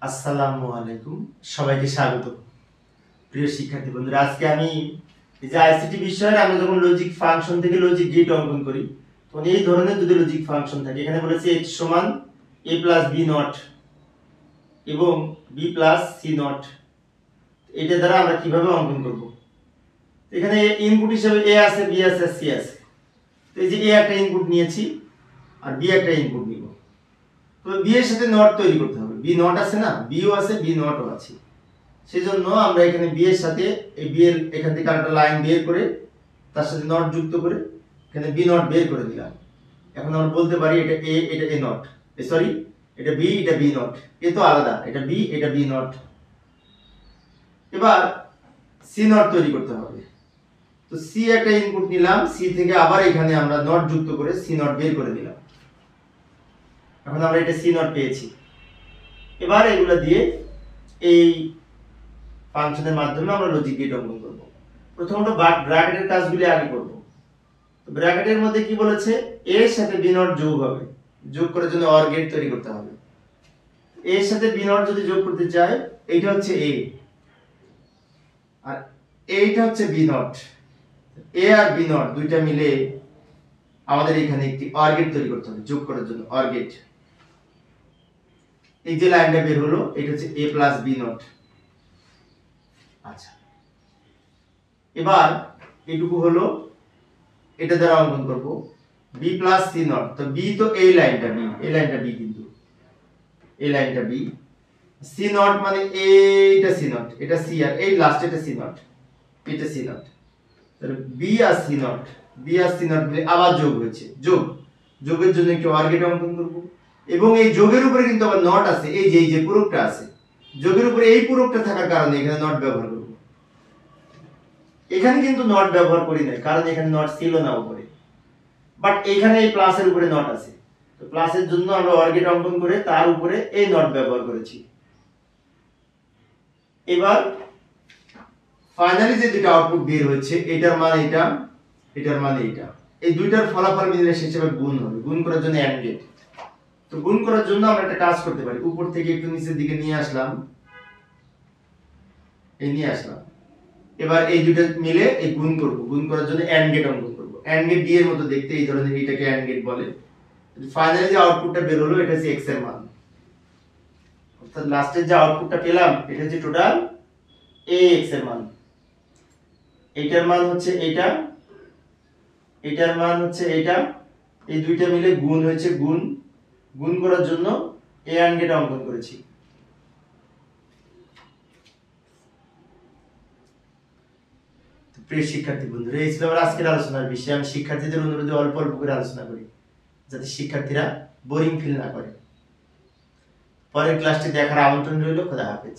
আসসালামু আলাইকুম, সবাইকে স্বাগত। প্রিয় শিক্ষার্থী বন্ধুরা, আজকে আমি এই যে আইসিটি বিষয়ের আমরা যখন লজিক ফাংশন থেকে লজিক গেট অঙ্কন করি, তখন এই ধরনের যদি লজিক ফাংশন থাকে, এখানে বলেছে x সমান a প্লাস b নট এবং b প্লাস c নট, এটা দ্বারা আমরা কিভাবে অঙ্কন করব। এখানে ইনপুট হিসেবে a আছে, b আছে, c আছে। তো এই যে a একটা ইনপুট নিয়েছি আর b একটা ইনপুট নিব, তো b এর সাথে নট তৈরি করতে হবে। b নট আছে না, b ও আছে, b নটও আছে। সেজন্য আমরা এখানে b এর সাথে এই b এর এখান থেকে একটা লাইন বের করে তার সাথে নট যুক্ত করে এখানে b নট বের করে দিলাম। এখন আমরা বলতে পারি এটা a, এটা a নট, সরি এটা b, এটা b নট। এ তো আলাদা, এটা b, এটা b নট। এবার c নট তৈরি করতে হবে। তো c একটা ইনপুট নিলাম, c থেকে আবার এখানে আমরা নট যুক্ত করে c নট বের করে দিলাম। এখন আমরা এটা c নট পেয়েছি। এবার এগুলা দিয়ে এই ফাংশনের মাধ্যমে আমরা লজিক গেট অঙ্কন করব। প্রথমত ব্র্যাকেটের কাজগুলি আগে করব। তো ব্র্যাকেটের মধ্যে কি বলেছে, a এর সাথে b নট যোগ হবে, যোগ করার জন্য অর গেট তৈরি করতে হবে। a এর সাথে b নট যদি যোগ করতে চাই, এইটা হচ্ছে a আর এইটা হচ্ছে b নট। a আর b নট দুইটা মিলে আমাদের এখানে একটি অর গেট তৈরি করতে হবে, যোগ করার জন্য অর গেট। এই যে লাইনটা বের হলো, এটা হচ্ছে a প্লাস b নট। আচ্ছা, এবার এটুকু হলো, এটা দ্বারা অঙ্কন করব b প্লাস c নট। তো b তো এই লাইনটা b, এই লাইনটা b, কিন্তু এই লাইনটা b। c নট মানে এইটা c নট, এটা c, আর এই লাস্ট এটা c নট, এটা c নট। তাহলে b আর c নট, b আর c নট মিলে আবার যোগ হয়েছে, যোগ, যোগের জন্য একটু অর গেট অঙ্কন করব। এবং এই যোগের উপরে কিন্তু আবার নট আছে, এই যে পূরকটা আছে, যোগের উপরে এই পূরকটা থাকার কারণে এখানে নট ব্যবহার করব। এখানে কিন্তু নট ব্যবহার করি নাই, কারণ এখানে নট ছিল না উপরে, বাট এখানে এই প্লাসের উপরে নট আছে। তো প্লাসের জন্য আমরা অর গেট অঙ্কন করে তার উপরে এই নট ব্যবহার করেছি। এবার ফাইনালি যে দুটো আউটপুট বের হচ্ছে, এটার মান এটা, এটার মান এটা, এই দুইটার ফলাফল মিলে হিসেবে গুণ হবে। গুণ করার জন্য এন্ড গেট। তো গুণ করার জন্য আমরা একটা কাজ করতে পারি, উপর থেকে একটু নিচের দিকে নিয়ে আসলাম, এই নিয়ে আসলাম। এবার এই দুটো মিলে এই গুণ করব, গুণ করার জন্য এন্ড গেট অঙ্কন করব। এন্ড গেট ডি এর মতো দেখতে, এই ধরনের, এটাকে এন্ড গেট বলে। ফাইনালি যে আউটপুটটা বের হলো, এটা হচ্ছে x এর মান, অর্থাৎ লাস্টের যে আউটপুটটা পেলাম এটা হচ্ছে টোটাল ax এর মান। এইটার মান হচ্ছে এটা, এটার মান হচ্ছে এটা, এই দুইটা মিলে গুণ হয়েছে, গুণ, গুণ করার জন্য a এন্ড গেট অঙ্কন করেছি। প্রিয় শিক্ষার্থী বন্ধুরা, এই ছিল আমার আজকের আলোচনার বিষয়। আমি শিক্ষার্থীদের অনুরোধে অল্প অল্প করে আলোচনা করি, যাতে শিক্ষার্থীরা বোরিং ফিল না করে। পরের ক্লাসটি দেখার আমন্ত্রণ রইল। খোদা হাফেজ।